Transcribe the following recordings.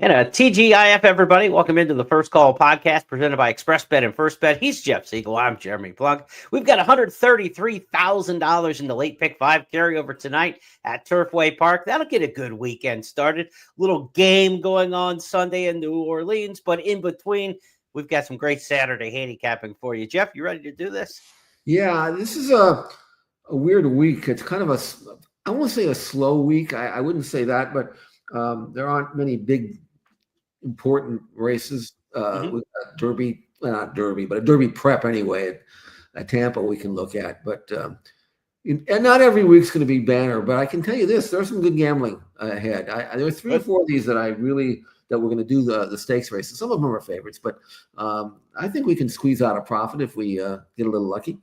And a TGIF, everybody. Welcome into the First Call podcast presented by ExpressBet and FirstBet. He's Jeff Siegel. I'm Jeremy Plonk. We've got $133,000 in the late pick 5 carryover tonight at Turfway Park. That'll get a good weekend started. Little game going on Sunday in New Orleans, but in between, we've got some great Saturday handicapping for you. Jeff, you ready to do this? Yeah, this is a weird week. It's kind of I won't say a slow week. I wouldn't say that, but there aren't many big important races. We've got Derby, not Derby, but a Derby prep anyway at Tampa we can look at. But and not every week's going to be banner, but I can tell you this: there's some good gambling ahead. There are 3 or 4 of these that we're going to do the stakes races. Some of them are favorites, but I think we can squeeze out a profit if we get a little lucky.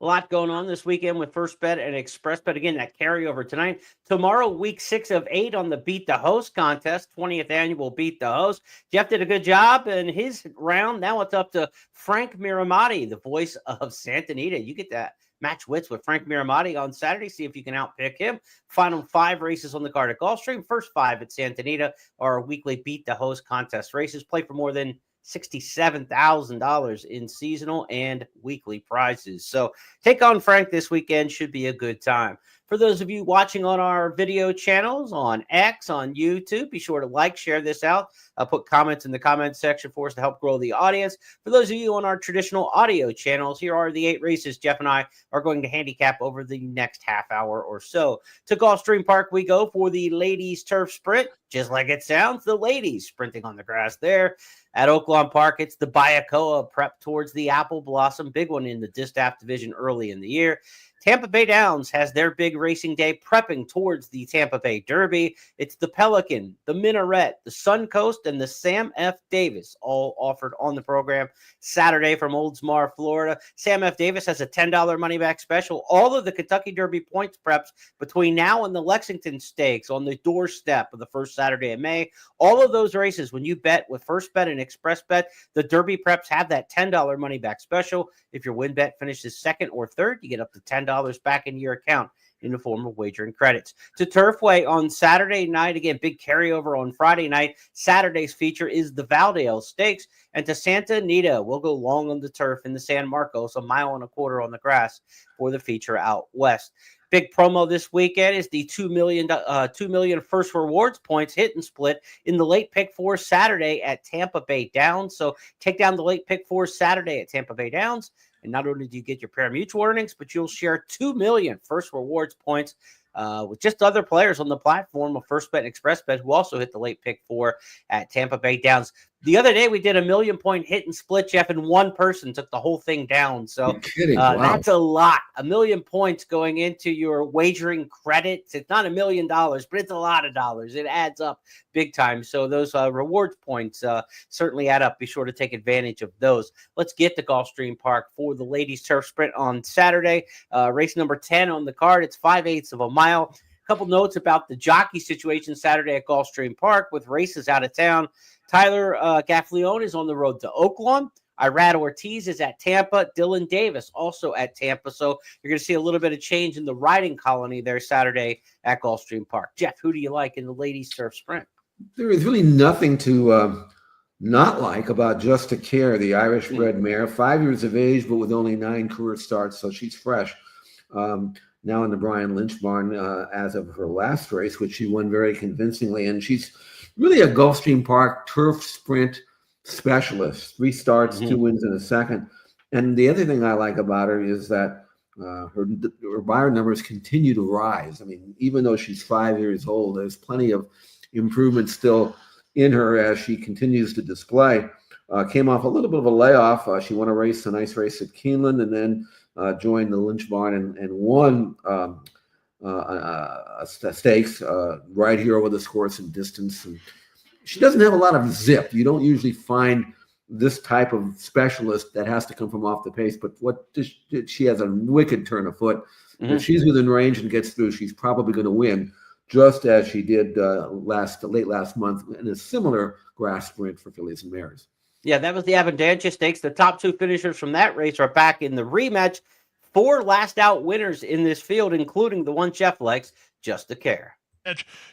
A lot going on this weekend with FirstBet and ExpressBet. Again, that carryover tonight. Tomorrow, week 6 of 8 on the Beat the Host contest, 20th annual Beat the Host. Jeff did a good job in his round. Now it's up to Frank Miramati, the voice of Santa Anita. You get that match wits with Frank Miramati on Saturday. See if you can outpick him. Final 5 races on the card at Gulfstream. First 5 at Santa Anita are weekly Beat the Host contest races. Play for more than $67,000 in seasonal and weekly prizes. So take on Frank this weekend. Should be a good time. For those of you watching on our video channels on X, on YouTube, be sure to like, share this out. Put comments in the comment section for us to help grow the audience. For those of you on our traditional audio channels, here are the 8 races Jeff and I are going to handicap over the next half hour or so. To Gulfstream Park we go for the ladies turf sprint. Just like it sounds, the ladies sprinting on the grass there. At Oaklawn Park, it's the Bayakoa prep towards the Apple Blossom, big one in the Distaff division early in the year. Tampa Bay Downs has their big racing day prepping towards the Tampa Bay Derby. It's the Pelican, the Minaret, the Suncoast, and the Sam F. Davis, all offered on the program Saturday from Oldsmar, Florida. Sam F. Davis has a $10 money-back special. All of the Kentucky Derby points preps between now and the Lexington Stakes on the doorstep of the first Saturday in May. All of those races, when you bet with FirstBet and ExpressBet, the Derby preps have that $10 money-back special. If your win bet finishes second or third, you get up to $10 back into your account in the form of wagering credits. To Turfway on Saturday night, again, big carryover on Friday night. Saturday's feature is the Valdale Stakes. And to Santa Anita, we'll go long on the turf in the San Marcos, 1.25 miles on the grass for the feature out west. Big promo this weekend is the $2 million first rewards points hit and split in the late pick 4 Saturday at Tampa Bay Downs. So take down the late pick 4 Saturday at Tampa Bay Downs. And not only do you get your pari-mutuel earnings, but you'll share 2 million first rewards points with just other players on the platform of FirstBet and ExpressBet who also hit the late pick 4 at Tampa Bay Downs. The other day, we did a 1 million point hit and split, Jeff, and one person took the whole thing down. So Wow. That's a lot. 1 million points going into your wagering credits. It's not $1 million, but it's a lot of dollars. It adds up big time. So those rewards points certainly add up. Be sure to take advantage of those. Let's get to Gulfstream Park for the ladies turf sprint on Saturday. Race number 10 on the card. It's 5/8 of a mile. A couple notes about the jockey situation Saturday at Gulfstream Park with races out of town. Tyler Gaffleone is on the road to Oaklawn. Irad Ortiz is at Tampa. Dylan Davis also at Tampa. So you're going to see a little bit of change in the riding colony there Saturday at Gulfstream Park. Jeff, who do you like in the ladies turf sprint? There is really nothing to not like about Just to Care, the Irish bred mare, 5 years of age, but with only 9 career starts, so she's fresh. Now in the Brian Lynch barn as of her last race, which she won very convincingly. And she's really a Gulfstream Park turf sprint specialist. 3 starts, 2 wins and a second. And the other thing I like about her is that her buyer numbers continue to rise. I mean, even though she's 5 years old, there's plenty of improvement still in her as she continues to display. Came off a little bit of a layoff. She won a nice race at Keeneland, and then joined the Lynch barn and won a stakes right here over the course and distance. And she doesn't have a lot of zip. You don't usually find this type of specialist that has to come from off the pace. But she has a wicked turn of foot. If she's within range and gets through, she's probably going to win, just as she did late last month in a similar grass sprint for fillies and mares. Yeah, that was the Abundancia Stakes. The top 2 finishers from that race are back in the rematch. 4 last out winners in this field, including the one Jeff likes, Just to Care.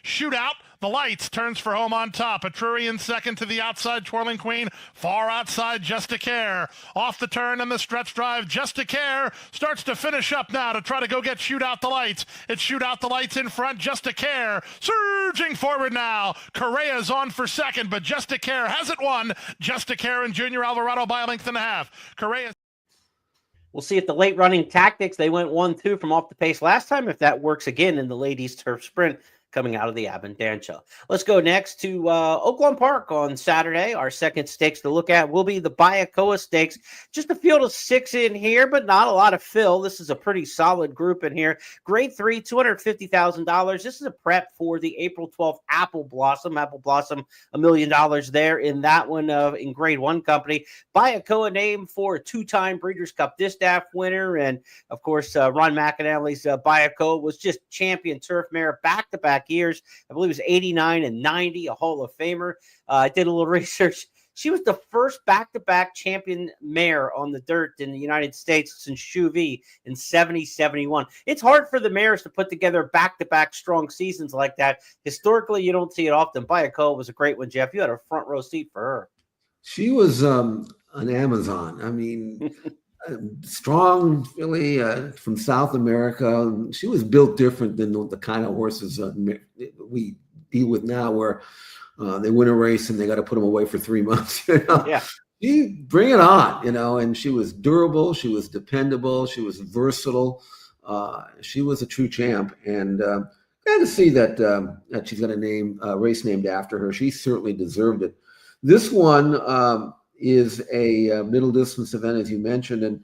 Shootout, the lights, turns for home on top. Etrurian second to the outside, Twirling Queen. Far outside, Just a Care. Off the turn and the stretch drive, Just a Care starts to finish up now to try to go get Shootout the lights. It's Shootout the lights in front, Just a Care surging forward now. Correa's on for second, but Just a Care hasn't won. Just a Care and Junior Alvarado by a length and a half. Correa. We'll see if the late running tactics, they went 1-2 from off the pace last time, if that works again in the ladies turf sprint coming out of the Abundancia. Let's go next to Oaklawn Park on Saturday. Our second stakes to look at will be the Bayakoa Stakes. Just a field of 6 in here, but not a lot of fill. This is a pretty solid group in here. Grade 3, $250,000. This is a prep for the April 12th Apple Blossom. Apple Blossom, $1 million there in that one in Grade 1 company. Bayakoa named for a 2-time Breeders' Cup Distaff winner. And, of course, Ron McAnally's Bayakoa was just champion turf mare back-to-back years. I believe it was 89 and 90, a Hall of Famer. I did a little research. She was the first back-to-back champion mare on the dirt in the United States since Chuvie in 70-71. It's hard for the mares to put together back-to-back strong seasons like that. Historically, you don't see it often. Bayakoa was a great one, Jeff. You had a front row seat for her. She was an Amazon. I mean, strong filly from South America. She was built different than the kind of horses we deal with now, where they win a race and they got to put them away for 3 months. Yeah, she bring it on, and she was durable. She was dependable. She was versatile. She was a true champ, and glad to see that she's got a race named after her. She certainly deserved it. This one is a middle distance event, as you mentioned, and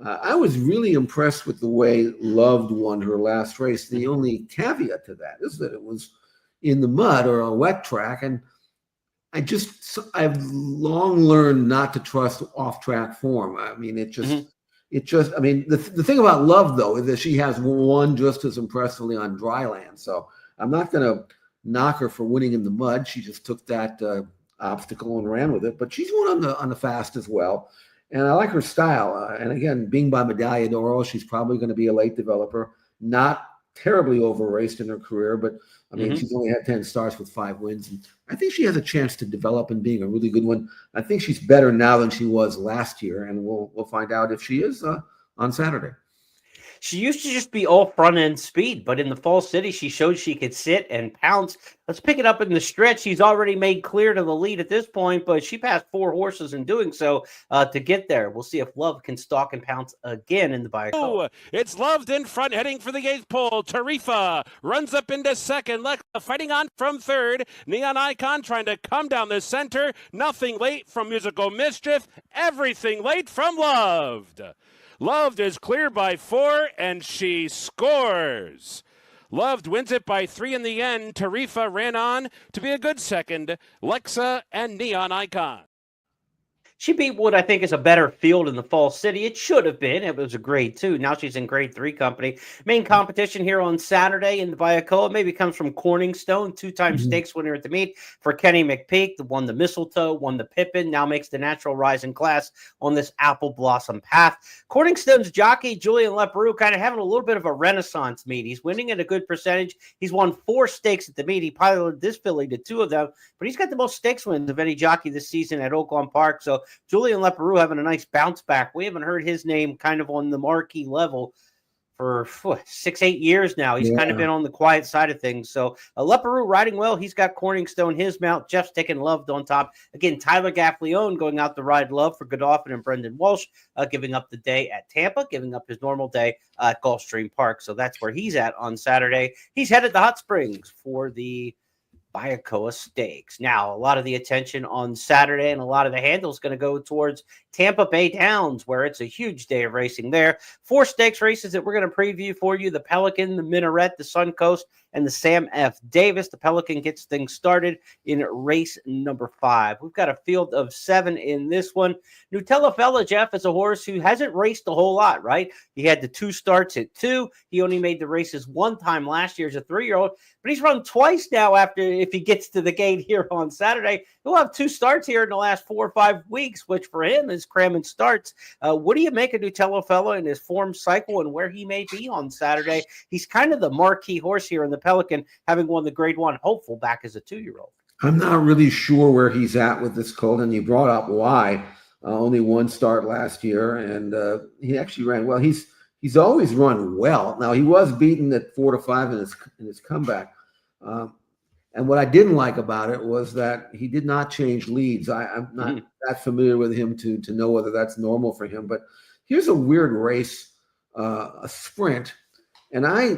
I was really impressed with the way Loved won her last race. The only caveat to that is that it was in the mud or a wet track, and I've long learned not to trust off-track form. I mean, the thing about Love, though, is that she has won just as impressively on dry land. So I'm not going to knock her for winning in the mud. She just took that obstacle and ran with it, but she's won on the fast as well. And I like her style. And again, being by Medaglia d'Oro, she's probably going to be a late developer, not terribly over-raced in her career, but I mean, she's only had 10 starts with 5 wins. And I think she has a chance to develop in being a really good one. I think she's better now than she was last year, and we'll find out if she is on Saturday. She used to just be all front end speed, but in the Fall City, she showed she could sit and pounce. Let's pick it up in the stretch. She's already made clear to the lead at this point, but she passed 4 horses in doing so to get there. We'll see if Love can stalk and pounce again in the Bayakoa. Oh, it's Loved in front, heading for the 8th pole. Tarifa runs up into second. Lexa fighting on from third. Neon Icon trying to come down the center. Nothing late from Musical Mischief. Everything late from Loved. Loved is clear by 4, and she scores. Loved wins it by 3 in the end. Tarifa ran on to be a good second. Lexa and Neon Icon. She beat what I think is a better field in the Fall City. It should have been. It was a grade 2. Now she's in grade 3 company. Main competition here on Saturday in the Bayakoa maybe comes from Corningstone, 2-time stakes winner at the meet for Kenny McPeak, the won the Mistletoe, won the Pippin, now makes the natural rise in class on this Apple Blossom path. Corningstone's jockey, Julian Leperoux, kind of having a little bit of a renaissance meet. He's winning at a good percentage. He's won 4 stakes at the meet. He piloted this filly to 2 of them, but he's got the most stakes wins of any jockey this season at Oaklawn Park. So Julian Leperoux having a nice bounce back. We haven't heard his name kind of on the marquee level for 6-8 years now. He's kind of been on the quiet side of things. So Leperoux riding well. He's got Corningstone, his mount. Jeff's taking Loved on top. Again, Tyler Gaffleone going out to ride Love for Godolphin and Brendan Walsh, giving up the day at Tampa, giving up his normal day at Gulfstream Park. So that's where he's at on Saturday. He's headed to Hot Springs for the Bayakoa Stakes. Now, a lot of the attention on Saturday and a lot of the handle is going to go towards Tampa Bay Downs, where it's a huge day of racing there. 4 stakes races that we're going to preview for you: the Pelican, the Minaret, the Suncoast, and the Sam F. Davis. The Pelican gets things started in race number 5. We've got a field of 7 in this one. Nutella Fella, Jeff, is a horse who hasn't raced a whole lot, right? He had the 2 starts at 2. He only made the races 1 time last year as a 3-year-old, but he's run twice now if he gets to the gate here on Saturday. He'll have 2 starts here in the last 4 or 5 weeks, which for him is his cramming starts. What do you make of Nutella in his form cycle and where he may be on Saturday? He's kind of the marquee horse here in the Pelican, having won the Grade 1 hopeful back as a 2-year-old. I'm not really sure where he's at with this colt, and you brought up why. Only one start last year, and he actually ran well. He's always run well. Now, he was beaten at 4-5 in his comeback. And what I didn't like about it was that he did not change leads. I'm not that familiar with him to know whether that's normal for him. But here's a weird race, a sprint, and I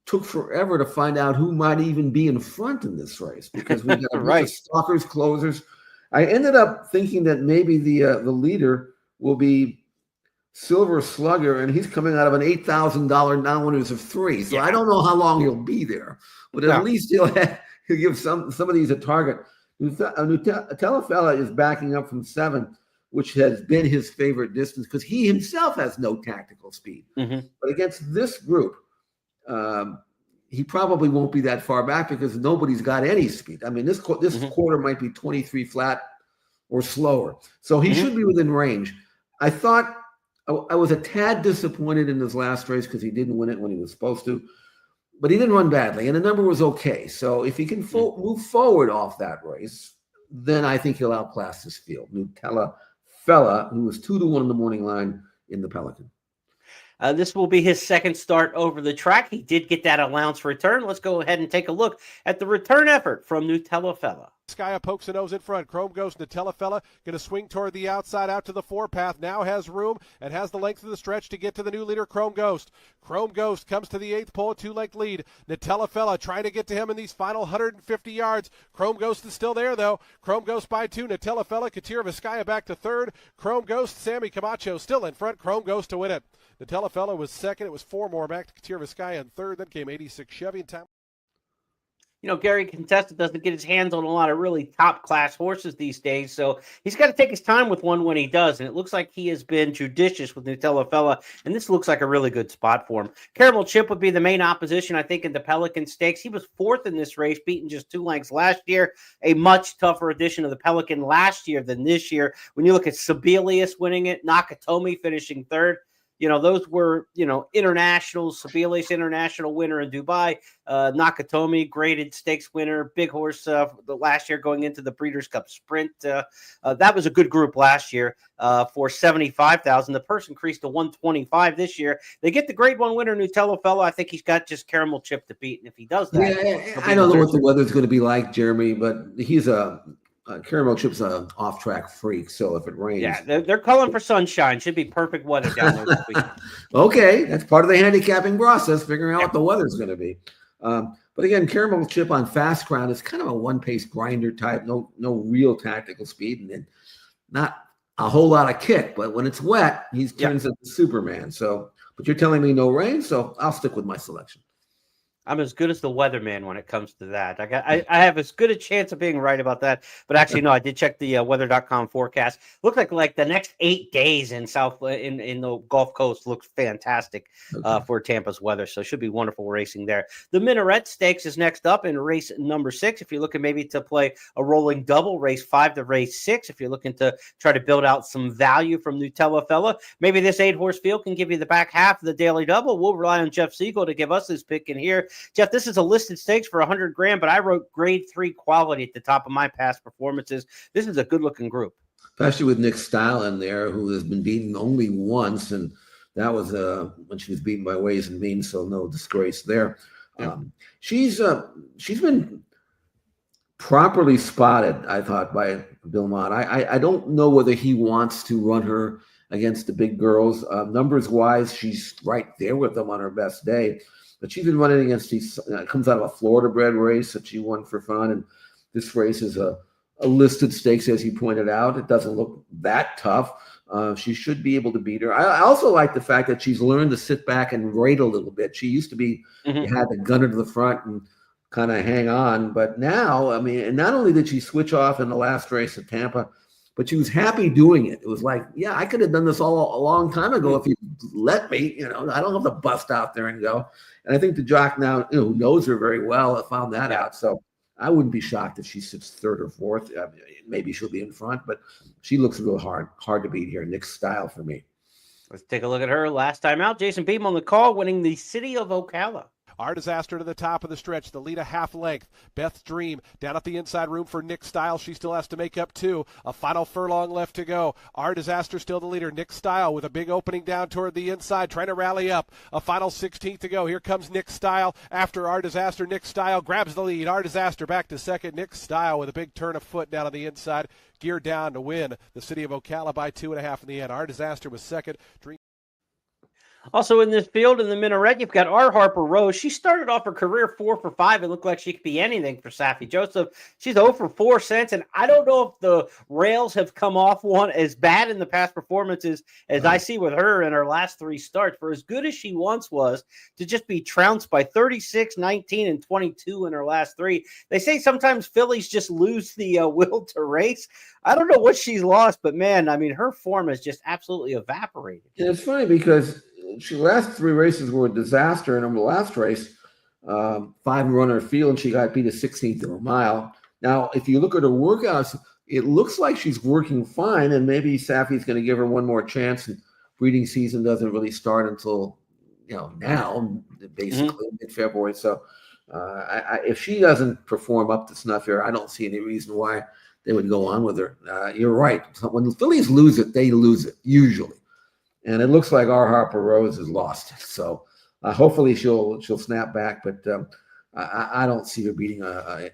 took forever to find out who might even be in front in this race because we got right. stalkers, closers. I ended up thinking that maybe the leader will be Silver Slugger, and he's coming out of an $8,000 non-winners of 3. So I don't know how long he'll be there, but at least he'll give some of these a target. Nutella is backing up from 7, which has been his favorite distance because he himself has no tactical speed. But against this group, he probably won't be that far back because nobody's got any speed. I mean, this quarter might be 23 flat or slower. So he should be within range. I thought I was a tad disappointed in his last race because he didn't win it when he was supposed to, but he didn't run badly, and the number was okay. So if he can move forward off that race, then I think he'll outclass this field. Nutella, who was 2-1 in the morning line in the Pelican. This will be his second start over the track. He did get that allowance return. Let's go ahead and take a look at the return effort from Nutella. Skya pokes a nose in front. Chrome Ghost, Nutella going to swing toward the outside out to the 4-path. Now has room and has the length of the stretch to get to the new leader, Chrome Ghost. Chrome Ghost comes to the 8th pole, a 2-length lead. Nutella trying to get to him in these final 150 yards. Chrome Ghost is still there, though. Chrome Ghost by 2. Nutella, Katir Vizcaya back to 3rd. Chrome Ghost, Sammy Camacho still in front. Chrome Ghost to win it. Nutella was 2nd. It was 4 more back to Katir Vizcaya in 3rd. Then came 86 Chevy in time. You know, Gary Contessa doesn't get his hands on a lot of really top-class horses these days, so he's got to take his time with one when he does, and it looks like he has been judicious with Nutella, and this looks like a really good spot for him. Caramel Chip would be the main opposition, I think, in the Pelican Stakes. He was 4th in this race, beaten just 2 lengths last year, a much tougher edition of the Pelican last year than this year. When you look at Sibelius winning it, Nakatomi finishing 3rd, you know, those were, internationals. Sibelius international winner in Dubai. Nakatomi, graded stakes winner, big horse the last year going into the Breeders' Cup Sprint. That was a good group last year for $75,000. The purse increased to $125 this year. They get the Grade 1 winner, Nutella. I think he's got just Caramel Chip to beat, and if he does that, I don't know what the weather's going to be like, Jeremy, but he's Caramel Chip's an off-track freak, so if it rains... they're calling for sunshine. Should be perfect weather down there this weekend. Okay, that's part of the handicapping process, figuring out what the weather's going to be. But again, Caramel Chip on fast ground is kind of a one-pace grinder type, no real tactical speed, and then not a whole lot of kick. But when it's wet, he turns into Superman. So, but you're telling me no rain, so I'll stick with my selection. I'm as good as the weatherman when it comes to that. I have as good a chance of being right about that. But actually, no, I did check the weather.com forecast. Looked like the next 8 days in the Gulf Coast looks fantastic for Tampa's weather. So it should be wonderful racing there. The Minaret Stakes is next up in race number 6. If you're looking maybe to play a rolling double, race 5 to race 6. If you're looking to try to build out some value from Nutella, maybe this 8-horse field can give you the back half of the daily double. We'll rely on Jeff Siegel to give us his pick in here. Jeff, this is a listed stakes for $100,000, but I wrote Grade 3 quality at the top of my past performances. This is a good-looking group. Especially with Nick Style in there, who has been beaten only once, and that was when she was beaten by Ways and Means, so no disgrace there. Yeah. She's been properly spotted, I thought, by Bill Mott. I don't know whether he wants to run her against the big girls. Numbers-wise, she's right there with them on her best day. But she's been running against these. Comes out of a Florida-bred race that she won for fun, and this race is a listed stakes, as you pointed out. It doesn't look that tough. She should be able to beat her. I also like the fact that she's learned to sit back and rate a little bit. She used to be you had to gun her to the front and kind of hang on, but now, I mean, and not only did she switch off in the last race at Tampa, but she was happy doing it. It was like, yeah, I could have done this all a long time ago if you let me. I don't have to bust out there and go. And I think the jock now, who knows her very well, found that out. So I wouldn't be shocked if she sits third or fourth. Maybe she'll be in front, but she looks real hard to beat here. Nick's Style for me. Let's take a look at her last time out. Jason Beam on the call, winning the City of Ocala. Our Disaster to the top of the stretch. The lead a half length. Beth's Dream down at the inside room for Nick Style. She still has to make up 2. A final furlong left to go. Our Disaster still the leader. Nick Style with a big opening down toward the inside, trying to rally up. A final 16th to go. Here comes Nick Style. After Our Disaster, Nick Style grabs the lead. Our Disaster back to second. Nick Style with a big turn of foot down on the inside. Geared down to win the City of Ocala by 2.5 in the end. Our Disaster was second. Also in this field, in the Minaret, you've got R. Harper Rose. She started off her career 4 for 5. It looked like she could be anything for Safi Joseph. She's 0 for 4 since, and I don't know if the rails have come off one as bad in the past performances as I see with her in her last 3 starts. For as good as she once was, to just be trounced by 36, 19, and 22 in her last 3. They say sometimes fillies just lose the will to race. I don't know what she's lost, but man, I mean, her form has just absolutely evaporated. And it's funny because she last 3 races were a disaster, and in the last race, 5 runner field, and she got beat a 16th of a mile. Now, if you look at her workouts, it looks like she's working fine, and maybe Safi's going to give her one more chance. And breeding season doesn't really start until now, basically mid-February. So, if she doesn't perform up to snuff here, I don't see any reason why they would go on with her. You're right. When the fillies lose it, they lose it usually. And it looks like R. Harper Rose has lost it. So hopefully she'll snap back. But I don't see her beating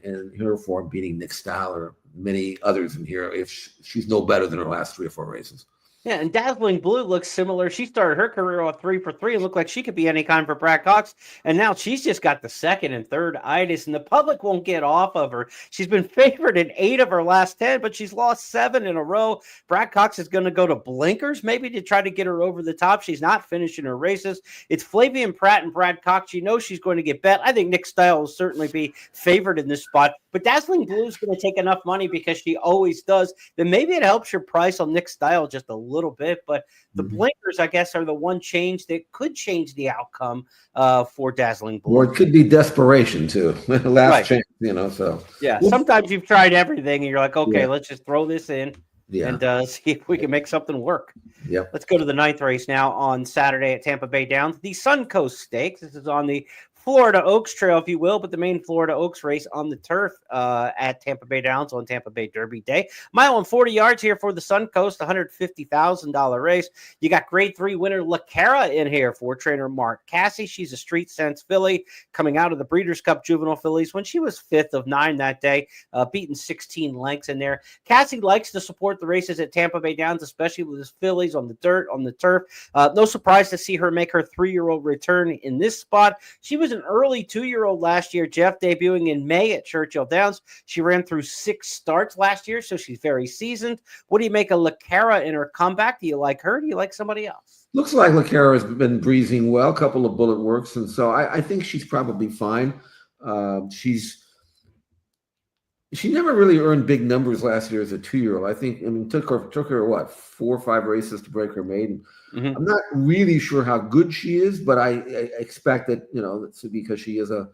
in her form beating Nick Style or many others in here if she's no better than her last 3 or 4 races. Yeah, and Dazzling Blue looks similar. She started her career off 3 for 3 and looked like she could be any kind for Brad Cox. And now she's just got the second and third itis, and the public won't get off of her. She's been favored in 8 of her last 10, but she's lost 7 in a row. Brad Cox is going to go to blinkers maybe to try to get her over the top. She's not finishing her races. It's Flavian Pratt and Brad Cox. You know she's going to get bet. I think Nick Style will certainly be favored in this spot. But Dazzling Blue is going to take enough money because she always does. Then maybe it helps your price on Nick Style just a little bit. But the blinkers, I guess, are the one change that could change the outcome for Dazzling Blue. Or it could be desperation too. Last chance, so. Yeah, sometimes you've tried everything and you're like, okay, let's just throw this in and see if we can make something work. Yeah. Let's go to the 9th race now on Saturday at Tampa Bay Downs. The Suncoast Stakes. This is on the Florida Oaks Trail, if you will, but the main Florida Oaks race on the turf at Tampa Bay Downs on Tampa Bay Derby Day. Mile and 40 yards here for the Suncoast, $150,000 race. You got grade 3 winner La Cara in here for trainer Mark Cassie. She's a street sense filly coming out of the Breeders' Cup Juvenile Fillies when she was 5th of 9 that day, beating 16 lengths in there. Cassie likes to support the races at Tampa Bay Downs, especially with his fillies on the dirt, on the turf. No surprise to see her make her 3-year-old return in this spot. She was an early 2-year-old last year, Jeff, debuting in May at Churchill Downs. She ran through 6 starts last year, so she's very seasoned. What do you make of La Cara in her comeback? Do you like her? Do you like somebody else? Looks like La Cara has been breezing well, a couple of bullet works, and so I think she's probably fine. She never really earned big numbers last year as a 2-year-old. Took her what, 4 or 5 races to break her maiden. I'm not really sure how good she is, but I expect that, it's because she is a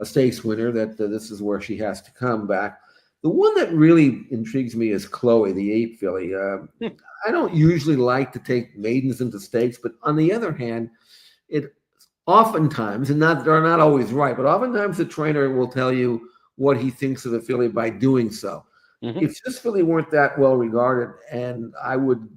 stakes winner, that this is where she has to come back. The one that really intrigues me is Chloe, the ape filly. I don't usually like to take maidens into stakes, but on the other hand, it oftentimes, and they're not always right, but oftentimes the trainer will tell you what he thinks of the filly by doing so. If this filly weren't that well regarded, and I would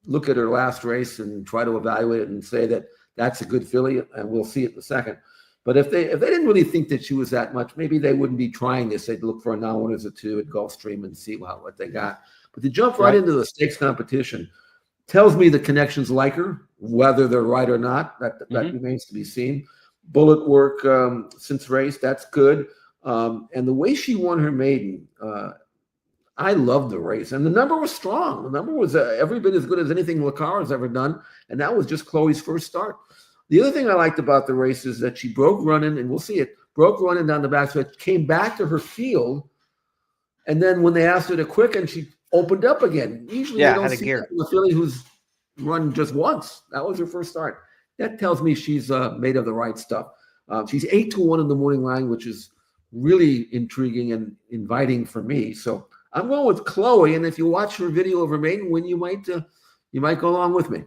look at her last race and try to evaluate it and say that that's a good filly, and we'll see it in a second. But if they didn't really think that she was that much, maybe they wouldn't be trying this. They'd look for a non-winners or 2 at Gulfstream and see what they got. But to jump right into the stakes competition tells me the connections like her, whether they're right or not. That remains to be seen. Bullet work since race, that's good. And the way she won her maiden, I loved the race. And the number was strong. The number was every bit as good as anything La Cara's ever done. And that was just Chloe's first start. The other thing I liked about the race is that she broke running, and we'll see it, broke running down the back stretch, came back to her field. And then when they asked her to quicken, she opened up again. Usually you don't see that from a filly who's run just once. That was her first start. That tells me she's made of the right stuff. She's 8-1 in the morning line, which is really intriguing and inviting for me. So I'm going with Chloe. And if you watch her video of her maiden win, you might go along with me.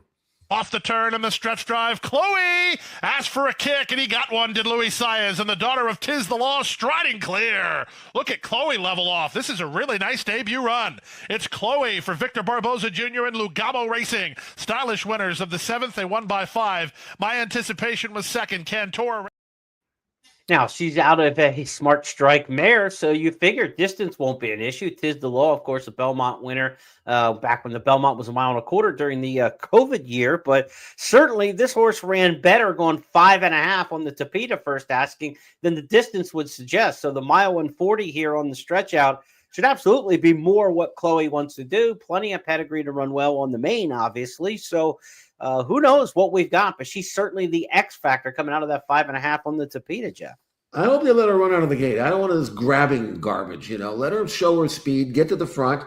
Off the turn in the stretch drive, Chloe asked for a kick, and he got one, did Luis Saez, and the daughter of Tiz the Law striding clear. Look at Chloe level off. This is a really nice debut run. It's Chloe for Victor Barboza Jr. and Lugamo Racing. Stylish winners of the 7th. They won by 5. My anticipation was second. Cantor. Now, she's out of a Smart Strike mare, so you figure distance won't be an issue. Tiz the Law, of course, a Belmont winner back when the Belmont was 1.25 miles during the COVID year. But certainly this horse ran better going 5.5 on the Tapeta first asking than the distance would suggest. So the 1.40 mile here on the stretch out should absolutely be more what Chloe wants to do. Plenty of pedigree to run well on the main, obviously. So who knows what we've got, but she's certainly the X factor coming out of that 5.5 on the Tapeta, Jeff. I hope they let her run out of the gate. I don't want this grabbing garbage, Let her show her speed, get to the front,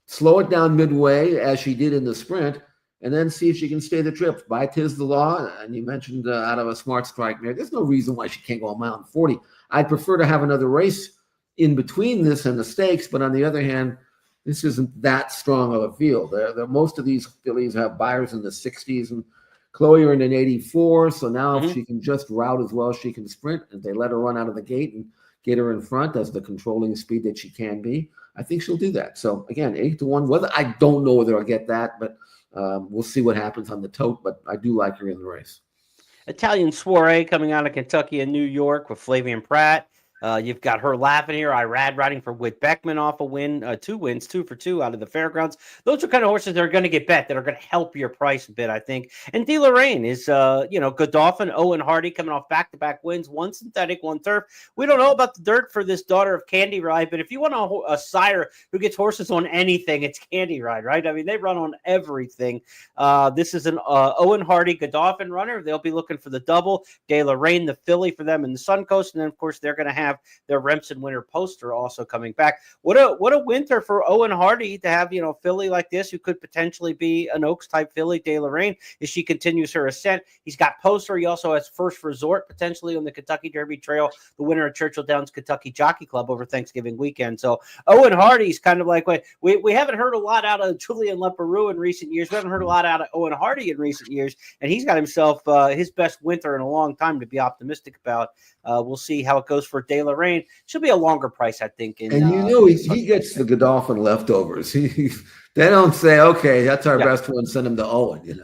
slow it down midway as she did in the sprint, and then see if she can stay the trip. By Tiz the Law, and you mentioned out of a Smart Strike mare. There's no reason why she can't go 1.40 miles. I'd prefer to have another race in between this and the stakes, but on the other hand, this isn't that strong of a field. Most of these fillies have buyers in the 60s, and Chloe are in an 84, so now if she can just route as well as she can sprint, and they let her run out of the gate and get her in front as the controlling speed that she can be, I think she'll do that. So again, 8-1. Whether I don't know whether I'll get that, but we'll see what happens on the tote. But I do like her in the race. Italian Soiree coming out of Kentucky and New York with Flavian Pratt. You've got her laughing here. Irad riding for Whit Beckman off a win, 2 wins, 2 for 2 out of the fairgrounds. Those are kind of horses that are going to get bet, that are going to help your price a bit, I think. And De Lorraine is, Godolphin, Owen Hardy coming off back-to-back wins, 1 synthetic, 1 turf. We don't know about the dirt for this daughter of Candy Ride, but if you want a sire who gets horses on anything, it's Candy Ride, right? I mean, they run on everything. This is an Owen Hardy Godolphin runner. They'll be looking for the double. De Lorraine, the filly for them in the Suncoast, and then, of course, they're going to have their Remsen winner poster also coming back. What a winter for Owen Hardy to have, a filly like this who could potentially be an Oaks type filly, De Lorraine, as she continues her ascent. He's got poster. He also has First Resort potentially on the Kentucky Derby Trail, the winner of Churchill Downs Kentucky Jockey Club over Thanksgiving weekend. So Owen Hardy's kind of like, we haven't heard a lot out of Julian Leperoux in recent years. We haven't heard a lot out of Owen Hardy in recent years, and he's got himself his best winter in a long time to be optimistic about. We'll see how it goes for De Lorraine. She'll be a longer price, I think. And he gets the Godolphin leftovers. They don't say, okay, that's our best one, send him to Owen,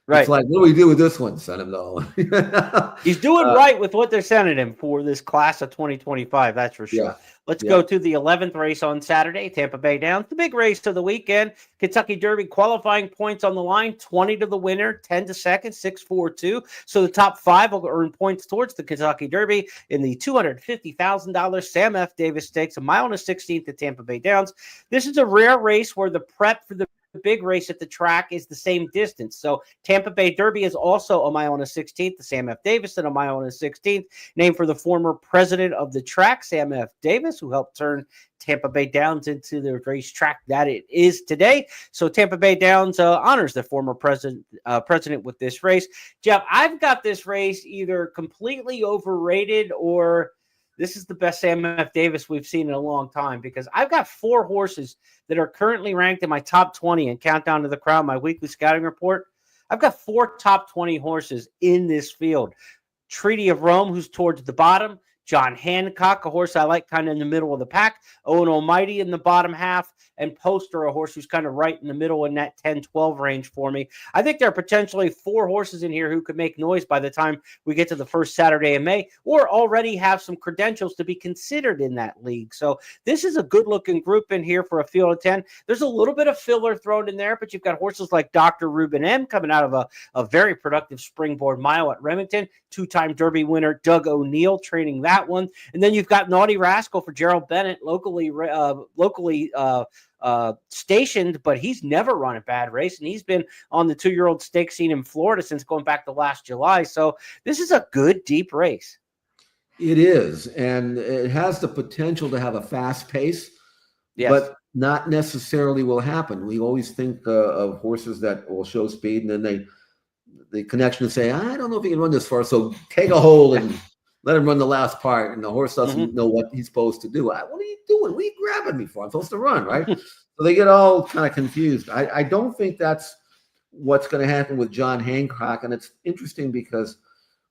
Right. It's like, what do we do with this one? Send him to Owen. He's doing right with what they're sending him for this class of 2025, that's for sure. Yeah. Let's go to the 11th race on Saturday, Tampa Bay Downs, the big race of the weekend. Kentucky Derby qualifying points on the line, 20 to the winner, 10 to second, 6-4-2. So the top 5 will earn points towards the Kentucky Derby in the $250,000 Sam F. Davis Stakes, 1.16 miles at Tampa Bay Downs. This is a rare race where the prep for the big race at the track is the same distance. So Tampa Bay Derby is also 1.16 miles, the Sam F. Davis at 1.16 miles, named for the former president of the track, Sam F. Davis, who helped turn Tampa Bay Downs into the racetrack that it is today. So Tampa Bay Downs honors the former president with this race. Jeff, I've got this race either completely overrated or this is the best Sam F. Davis we've seen in a long time, because I've got 4 horses that are currently ranked in my top 20 and Countdown to the Crown, my weekly scouting report. I've got 4 top 20 horses in this field. Treaty of Rome, who's towards the bottom. John Hancock, a horse I like kind of in the middle of the pack. Owen Almighty in the bottom half. And Poster, a horse who's kind of right in the middle in that 10-12 range for me. I think there are potentially 4 horses in here who could make noise by the time we get to the first Saturday in May, or already have some credentials to be considered in that league. So this is a good-looking group in here for a field of 10. There's a little bit of filler thrown in there, but you've got horses like Dr. Ruben M. coming out of a very productive springboard mile at Remington. 2-time Derby winner Doug O'Neill training that one. And then you've got Naughty Rascal for Gerald Bennett, locally stationed, but he's never run a bad race, and he's been on the 2-year-old stake scene in Florida since going back to last July. So this is a good deep race. It is, and it has the potential to have a fast pace, but not necessarily will happen. We always think of horses that will show speed, and then the connection to say, I don't know if he can run this far, so take a hold and let him run the last part, and the horse doesn't know what he's supposed to do. What are you doing? What are you grabbing me for? I'm supposed to run, right? So they get all kind of confused. I don't think that's what's going to happen with John Hancock, and it's interesting because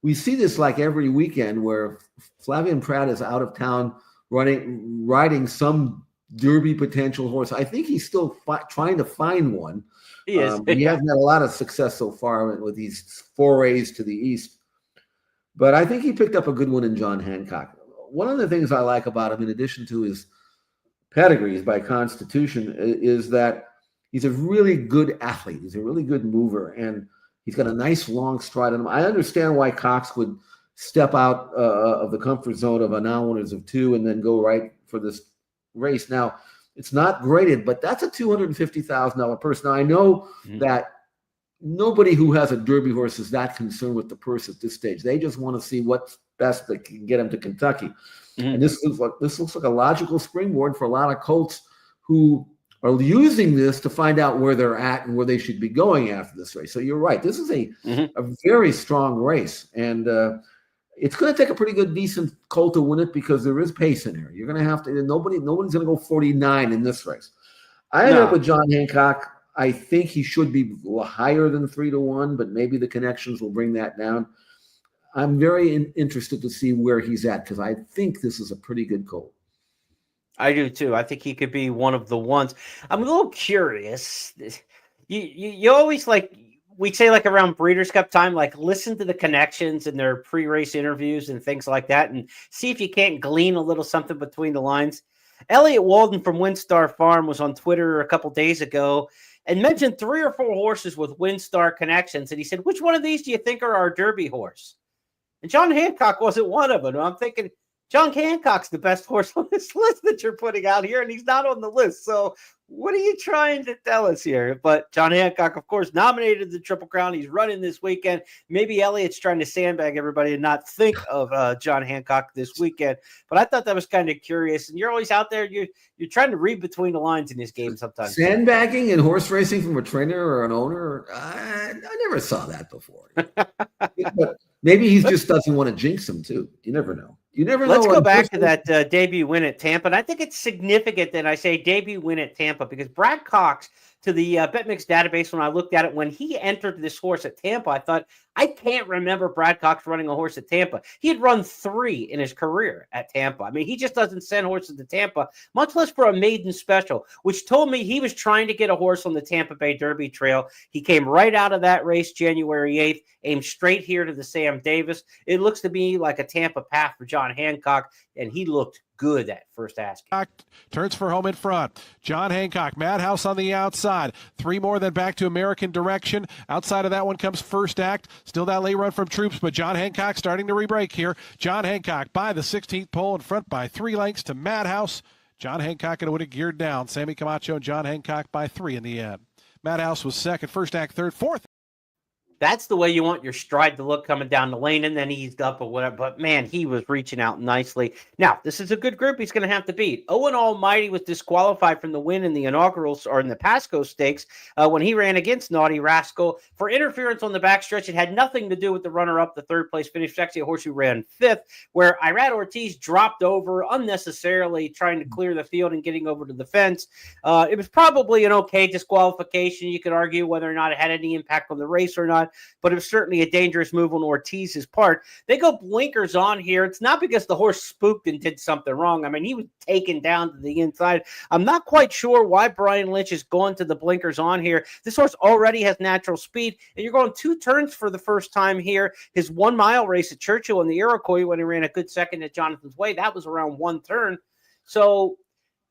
we see this like every weekend where Flavien Prat is out of town riding some Derby potential horse. I think he's still trying to find one. He is. He hasn't had a lot of success so far with these forays to the east. But I think he picked up a good one in John Hancock. One of the things I like about him, in addition to his pedigrees by constitution, is that he's a really good athlete. He's a really good mover, and he's got a nice long stride on him. I understand why Cox would step out of the comfort zone of a non-winners of 2 and then go right for this race. Now, it's not graded, but that's a $250,000 purse. Now, I know that nobody who has a Derby horse is that concerned with the purse at this stage. They just want to see what's best that can get him to Kentucky. And this looks like a logical springboard for a lot of colts who are using this to find out where they're at and where they should be going after this race. So you're right. This is a very strong race. And it's going to take a pretty good, decent colt to win it because there is pace in there. You're going to have to – nobody's going to go 49 in this race. I ended up with John Hancock. I think he should be higher than 3-1, but maybe the connections will bring that down. I'm very interested to see where he's at because I think this is a pretty good colt. I do too. I think he could be one of the ones. I'm a little curious. You always we say around Breeders' Cup time, listen to the connections in their pre-race interviews and things like that and see if you can't glean a little something between the lines. Elliot Walden from Windstar Farm was on Twitter a couple days ago and mentioned 3 or 4 horses with Windstar connections. And he said, which one of these do you think are our Derby horse? And John Hancock wasn't one of them. I'm thinking, John Hancock's the best horse on this list that you're putting out here, and he's not on the list. So what are you trying to tell us here? But John Hancock, of course, nominated the Triple Crown. He's running this weekend. Maybe Elliot's trying to sandbag everybody and not think of John Hancock this weekend. But I thought that was kind of curious. And you're always out there. You're trying to read between the lines in this game sometimes. Sandbagging and horse racing from a trainer or an owner, I never saw that before. But maybe he just doesn't want to jinx him, too. You never know. You never know. Let's go back to that debut win at Tampa. And I think it's significant that I say debut win at Tampa because Brad Cox, to the BetMix database, when I looked at it, when he entered this horse at Tampa, I thought, I can't remember Brad Cox running a horse at Tampa. He had run 3 in his career at Tampa. I mean, he just doesn't send horses to Tampa, much less for a maiden special, which told me he was trying to get a horse on the Tampa Bay Derby Trail. He came right out of that race January 8th, aimed straight here to the Sam Davis. It looks to me like a Tampa path for John Hancock, and he looked good at first asking. Turns for home in front. John Hancock, Madhouse on the outside. 3 more than back to American Direction. Outside of that one comes First Act. Still that late run from Troops, but John Hancock starting to re-break here. John Hancock by the 16th pole in front by 3 lengths to Madhouse. John Hancock going to win it geared down. Sammy Camacho and John Hancock by 3 in the end. Madhouse was second. First Act third. Fourth. That's the way you want your stride to look coming down the lane and then eased up or whatever. But, man, he was reaching out nicely. Now, this is a good group he's going to have to beat. Owen Almighty was disqualified from the win in the inaugurals or in the Pasco Stakes when he ran against Naughty Rascal for interference on the backstretch. It had nothing to do with the runner-up, the third-place finish. It's actually a horse who ran 5th, where Irad Ortiz dropped over unnecessarily trying to clear the field and getting over to the fence. It was probably an okay disqualification. You could argue whether or not it had any impact on the race or not, but it was certainly a dangerous move on Ortiz's part. They go blinkers on here. It's not because the horse spooked and did something wrong. I mean, he was taken down to the inside. I'm not quite sure why Brian Lynch is going to the blinkers on here. This horse already has natural speed, and you're going 2 turns for the first time here. His 1-mile race at Churchill in the Iroquois when he ran a good second at Jonathan's Way, that was around 1 turn. So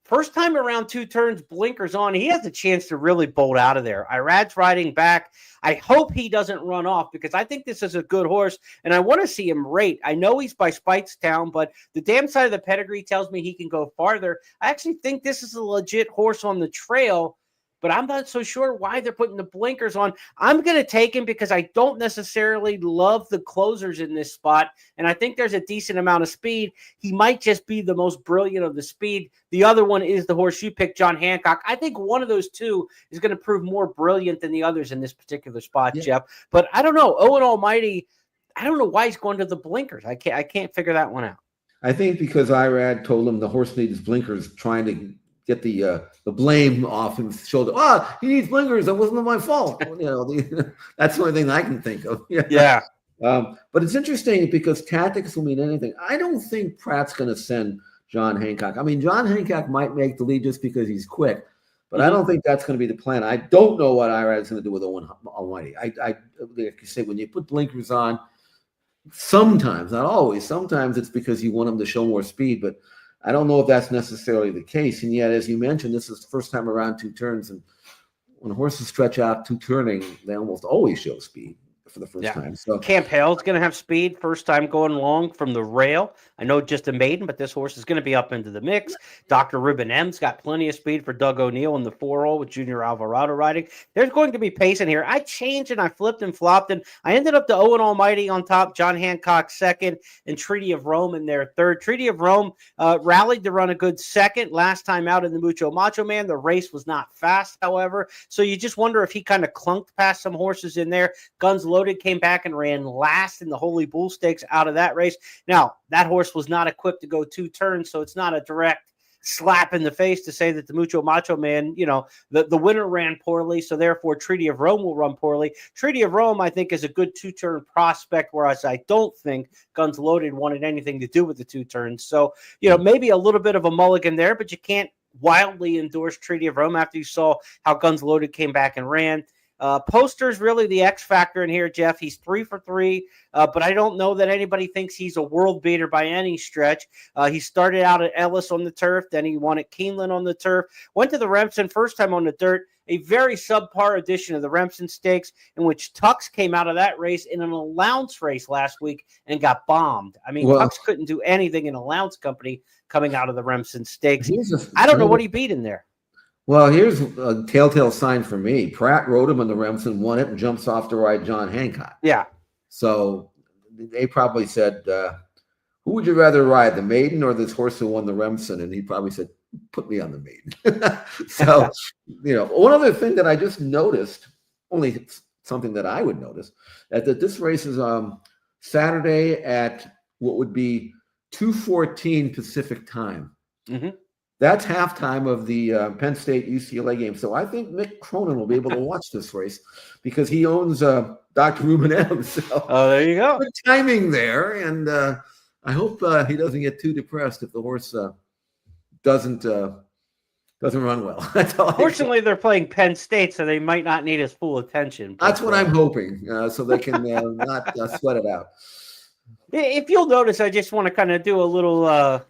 first time around 2 turns, blinkers on. He has a chance to really bolt out of there. Irad's riding back. I hope he doesn't run off because I think this is a good horse, and I want to see him rate. I know he's by Speightstown, but the damn side of the pedigree tells me he can go farther. I actually think this is a legit horse on the trail, but I'm not so sure why they're putting the blinkers on. I'm going to take him because I don't necessarily love the closers in this spot, and I think there's a decent amount of speed. He might just be the most brilliant of the speed. The other one is the horse you picked, John Hancock. I think one of those two is going to prove more brilliant than the others in this particular spot, Jeff. But I don't know. Owen Almighty, I don't know why he's going to the blinkers. I can't figure that one out. I think because Irad told him the horse needs blinkers, trying to get the blame off his shoulder. He needs blinkers. That wasn't my fault. That's the only thing I can think of. Yeah. But it's interesting because tactics will mean anything. I don't think Pratt's going to send John Hancock. I mean, John Hancock might make the lead just because he's quick, but I don't think that's going to be the plan. I don't know what Irad's going to do with Owen Almighty. Like you say, when you put blinkers on, sometimes, not always, sometimes it's because you want him to show more speed, but I don't know if that's necessarily the case. And yet, as you mentioned, this is the first time around 2 turns, and when horses stretch out 2 turning, they almost always show speed for the first time. So Camp Hale's going to have speed, first time going long from the rail. I know just a maiden, but this horse is going to be up into the mix. Dr. Ruben M's got plenty of speed for Doug O'Neill in the 4-0 with Junior Alvarado riding. There's going to be pace in here. I changed and I flipped and flopped, and I ended up to Owen Almighty on top, John Hancock second, and Treaty of Rome in their third. Treaty of Rome rallied to run a good second last time out in the Mucho Macho Man. The race was not fast, however, so you just wonder if he kind of clunked past some horses in there. Guns Loaded came back and ran last in the Holy Bull Stakes out of that race. Now, that horse was not equipped to go 2 turns, so it's not a direct slap in the face to say that the Mucho Macho Man, the winner ran poorly, so therefore Treaty of Rome will run poorly. Treaty of Rome, I think, is a good 2-turn prospect, whereas I don't think Guns Loaded wanted anything to do with the 2 turns. So, maybe a little bit of a mulligan there, but you can't wildly endorse Treaty of Rome after you saw how Guns Loaded came back and ran. Poster's really the X factor in here, Jeff. He's 3 for 3, but I don't know that anybody thinks he's a world beater by any stretch. He started out at Ellis on the turf, then he won at Keeneland on the turf, went to the Remsen first time on the dirt, a very subpar edition of the Remsen Stakes, in which Tux came out of that race in an allowance race last week and got bombed. I mean, Tux couldn't do anything in allowance company coming out of the Remsen Stakes. I don't know what he beat in there. Well, here's a telltale sign for me. Pratt rode him in the Remsen, won it, and jumps off to ride John Hancock. Yeah. So they probably said, who would you rather ride, the maiden or this horse who won the Remsen? And he probably said, put me on the maiden. So, one other thing that I just noticed, only something that I would notice, that this race is Saturday at what would be 2:14 Pacific time. Mm-hmm. That's halftime of the Penn State UCLA game. So I think Mick Cronin will be able to watch this race because he owns Dr. Ruben M. So there you go. Good timing there. And I hope he doesn't get too depressed if the horse doesn't run well. Fortunately, they're playing Penn State, so they might not need his full attention. That's what I'm hoping, so they can not sweat it out. If you'll notice, I just want to kind of do a little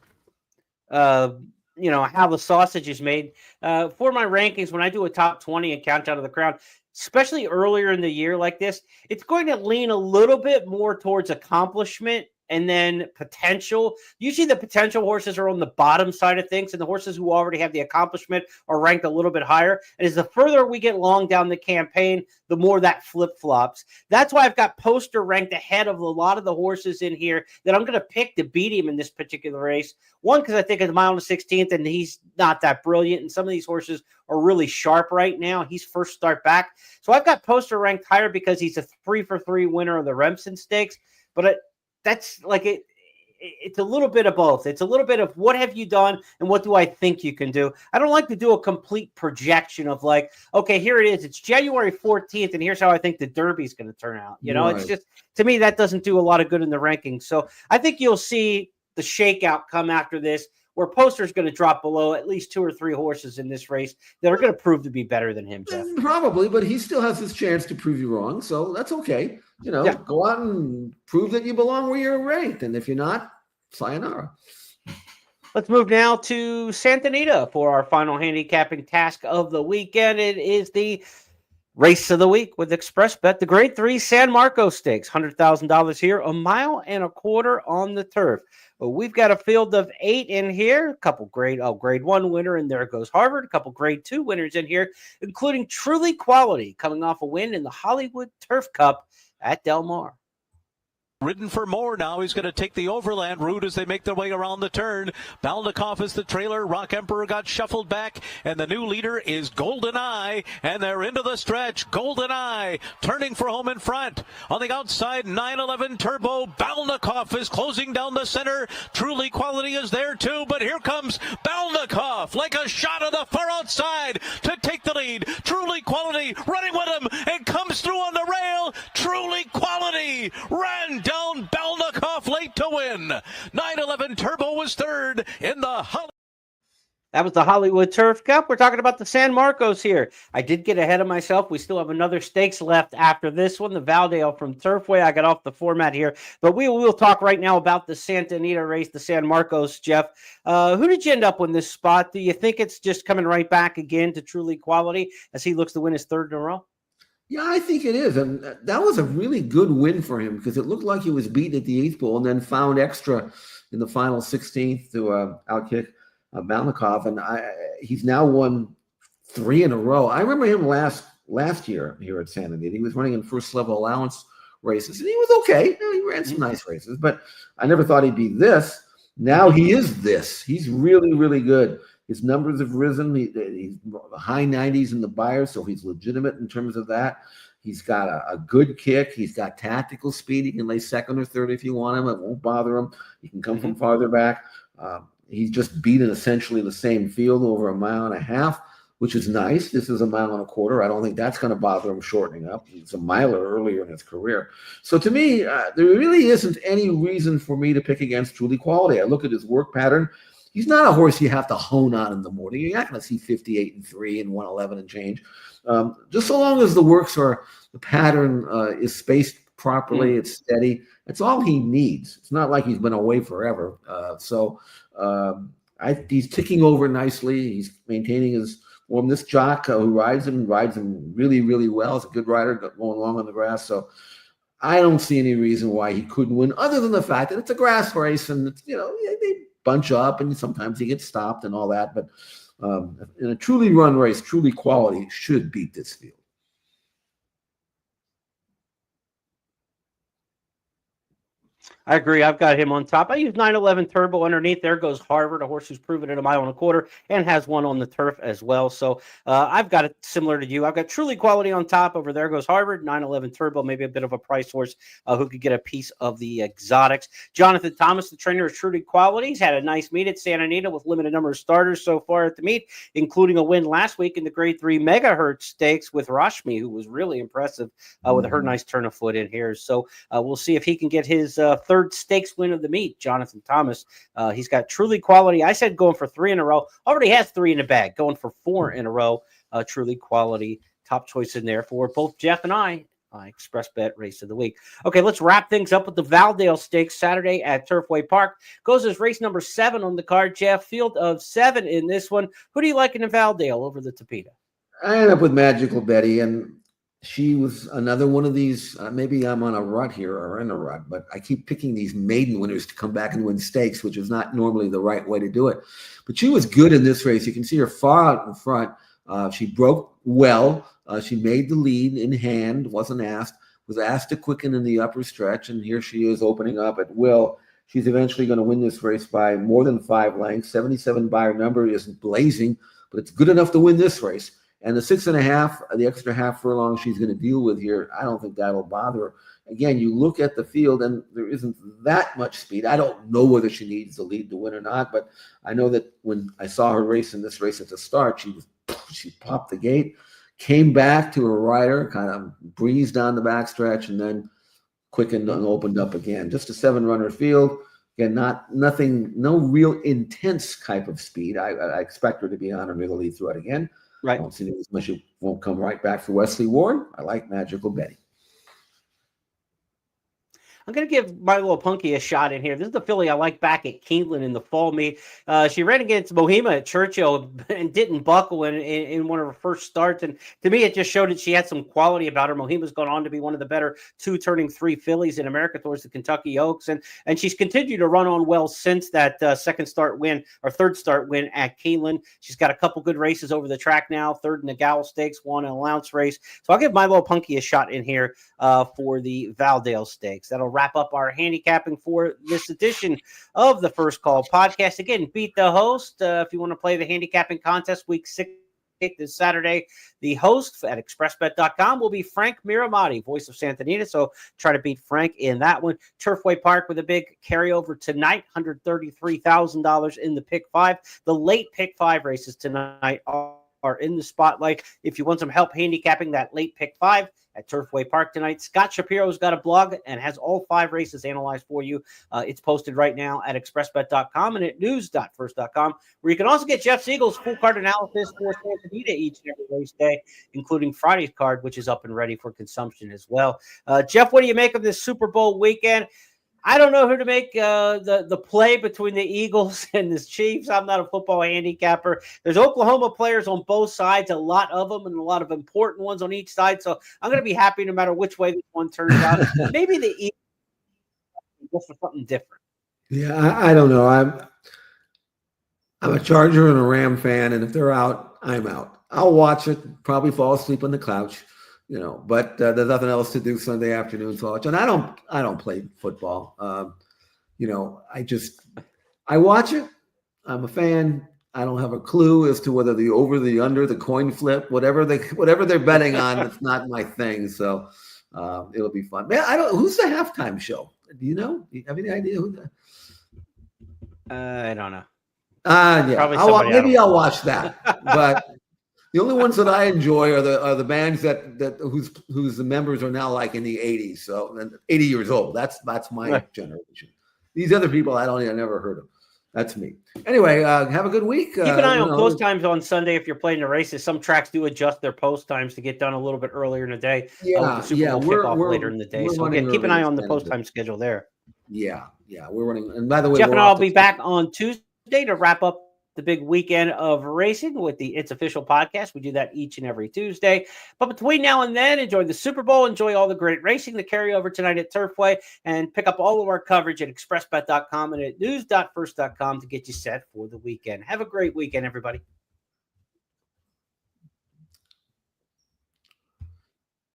how the sausage is made. For my rankings, when I do a top 20 and Countdown to the Crown, especially earlier in the year like this, it's going to lean a little bit more towards accomplishment and then potential. Usually the potential horses are on the bottom side of things, and the horses who already have the accomplishment are ranked a little bit higher. And as the further we get long down the campaign, the more that flip-flops. That's why I've got Poster ranked ahead of a lot of the horses in here that I'm going to pick to beat him in this particular race. One, because I think it's mile on the 16th, and he's not that brilliant, and some of these horses are really sharp right now. He's first start back. So I've got Poster ranked higher because he's a 3 for 3 winner of the Remsen Stakes, but that's like it. It's a little bit of both. It's a little bit of what have you done and what do I think you can do. I don't like to do a complete projection of like, okay, here it is. It's January 14th, and here's how I think the Derby's going to turn out. Right. It's just, to me, that doesn't do a lot of good in the rankings. So I think you'll see the shakeout come after this, where Poster's going to drop below at least 2 or 3 horses in this race that are going to prove to be better than him, Jeff. Probably, but he still has his chance to prove you wrong, so that's okay. Go out and prove that you belong where you're ranked, and if you're not, sayonara. Let's move now to Santa Anita for our final handicapping task of the weekend. It is the race of the week with Express Bet, the Grade 3 San Marcos Stakes, $100,000 here, 1.25 miles on the turf. We've got a field of 8 in here, a couple grade 1 winner, and there goes Harvard, a couple grade 2 winners in here, including Truly Quality coming off a win in the Hollywood Turf Cup at Del Mar. Ridden for more now. He's going to take the overland route as they make their way around the turn. Balnikov is the trailer. Rock Emperor got shuffled back, and the new leader is Golden Eye, and they're into the stretch. Golden Eye turning for home in front. On the outside, 911 Turbo. Balnikov is closing down the center. Truly Quality is there too, but here comes Balnikov like a shot on the far outside to take the lead. Truly Quality running with him and comes through on the rail. Truly Quality ran down Balnikov late to win. 911 Turbo was third in the That was the Hollywood Turf Cup. We're talking about the San Marcos here. I did get ahead of myself. We still have another stakes left after this one, the Valdale from Turfway. I got off the format here, but we will talk right now about the Santa Anita race, the San Marcos. Jeff, who did you end up in this spot? Do you think it's just coming right back again to Truly Quality as he looks to win his third in a row? Yeah, I think it is. And that was a really good win for him because it looked like he was beaten at the eighth pole and then found extra in the final 16th to outkick Balnikov. And he's now won 3 in a row. I remember him last year here at Santa Anita. He was running in first level allowance races, and he was okay. He ran some nice races, but I never thought he'd be this. Now he is this. He's really, really good. His numbers have risen. He's high 90s in the Buyers, so he's legitimate in terms of that. He's got a good kick. He's got tactical speed. He can lay second or third if you want him. It won't bother him. He can come from farther back. He's just beaten essentially the same field over 1.5 miles, which is nice. This is 1.25 miles. I don't think that's going to bother him shortening up. He's a miler earlier in his career. So to me, there really isn't any reason for me to pick against Truly Quality. I look at his work pattern. He's not a horse you have to hone on in the morning. You're not going to see 58-3 and 111 and change. Just so long as the pattern is spaced properly, it's steady. That's all he needs. It's not like he's been away forever. He's ticking over nicely. He's maintaining his form. This jock who rides him really, really well. He's a good rider going along on the grass. So I don't see any reason why he couldn't win, other than the fact that it's a grass race and it's, they bunch up and sometimes he gets stopped and all that. But in a truly run race, Truly Quality should beat this field. I agree. I've got him on top. I use 911 Turbo underneath. There goes Harvard, a horse who's proven it 1.25 miles and has one on the turf as well. So I've got it similar to you. I've got Truly Quality on top. Over there goes Harvard, 911 Turbo, maybe a bit of a price horse who could get a piece of the exotics. Jonathan Thomas, the trainer of Truly Quality, he's had a nice meet at Santa Anita with limited number of starters so far at the meet, including a win last week in the Grade 3 Megahertz Stakes with Rashmi, who was really impressive with her nice turn of foot in here. So we'll see if he can get his third stakes win of the meet, Jonathan Thomas. He's got Truly Quality. I said going for 3 in a row. Already has 3 in the bag. Going for 4 in a row. Truly Quality. Top choice in there for both Jeff and I. Express Bet race of the week. Okay, let's wrap things up with the Valdale Stakes Saturday at Turfway Park. Goes as race number 7 on the card, Jeff. Field of 7 in this one. Who do you like in the Valdale over the Tapeta? I end up with Magical Betty, and she was another one of these. Maybe I'm on a rut here or in a rut, but I keep picking these maiden winners to come back and win stakes, which is not normally the right way to do it. But she was good in this race. You can see her far out in front. She broke well. She made the lead in hand, was asked to quicken in the upper stretch, and here she is opening up at will. She's eventually going to win this race by more than 5 lengths. 77 Beyer number isn't blazing, but it's good enough to win this race. And the 6.5, the extra half furlong she's going to deal with here, I don't think that'll bother her. Again, you look at the field, and there isn't that much speed. I don't know whether she needs the lead to win or not, but I know that when I saw her race in this race at the start, she popped the gate, came back to her rider, kind of breezed down the backstretch, and then quickened and opened up again. Just a 7-runner field. Again, no real intense type of speed. I expect her to be on her middle lead throughout again. Right. I don't see as much. It won't come right back for Wesley Ward. I like Magical Betty. I'm going to give my little punky a shot in here. This is the filly I like back at Keeneland in the fall meet. She ran against Mohima at Churchill and didn't buckle in one of her first starts. And to me, it just showed that she had some quality about her. Mohima's gone on to be one of the better 2 turning 3 fillies in America towards the Kentucky Oaks. And she's continued to run on well since that third start win at Keeneland. She's got a couple good races over the track now. 3rd in the Gowl Stakes, 1 an allowance race. So I'll give my little punky a shot in here for the Valdale Stakes. That'll wrap up our handicapping for this edition of the First Call podcast. Again, beat the host. If you want to play the handicapping contest week 6 this Saturday, the host at expressbet.com will be Frank Miramati, voice of Santa Anita. So try to beat Frank in that one. Turfway Park with a big carryover tonight, $133,000 in the pick 5. The late pick 5 races tonight are in the spotlight. If you want some help handicapping that late pick 5 at Turfway Park tonight, Scott Shapiro's got a blog and has all 5 races analyzed for you. It's posted right now at expressbet.com and at news.first.com, where you can also get Jeff Siegel's full card analysis for Santa Anita each and every race day, including Friday's card, which is up and ready for consumption as well. Jeff, what do you make of this Super Bowl weekend? I don't know who to make the play between the Eagles and the Chiefs. I'm not a football handicapper. There's Oklahoma players on both sides, a lot of them, and a lot of important ones on each side. So I'm going to be happy no matter which way this one turns out. Maybe the Eagles go for something different. Yeah, I don't know. I'm a Charger and a Ram fan, and if they're out, I'm out. I'll watch it, probably fall asleep on the couch. But there's nothing else to do Sunday afternoon, so and I don't play football. I watch it. I'm a fan. I don't have a clue as to whether the over, the under, the coin flip, whatever they're betting on. It's not my thing, so it'll be fun. Man, who's the halftime show? Do you know? Do you have any idea who I don't know. Yeah, maybe I'll watch that, but. The only ones that I enjoy are the bands that whose the members are now like in the 80s, so 80 years old. That's my generation. These other people I never heard of. That's me. Anyway, have a good week. Keep an eye on post times on Sunday if you're playing the races. Some tracks do adjust their post times to get done a little bit earlier in the day. Yeah, the Super Bowl kickoff later in the day. So again, keep an eye on the post time schedule there. Yeah, we're running. And by the way, Jeff and I'll be back on Tuesday to wrap up the big weekend of racing with the It's Official podcast. We do that each and every Tuesday. But between now and then, enjoy the Super Bowl, enjoy all the great racing, the carryover tonight at Turfway, and pick up all of our coverage at expressbet.com and at news.first.com to get you set for the weekend. Have a great weekend, everybody.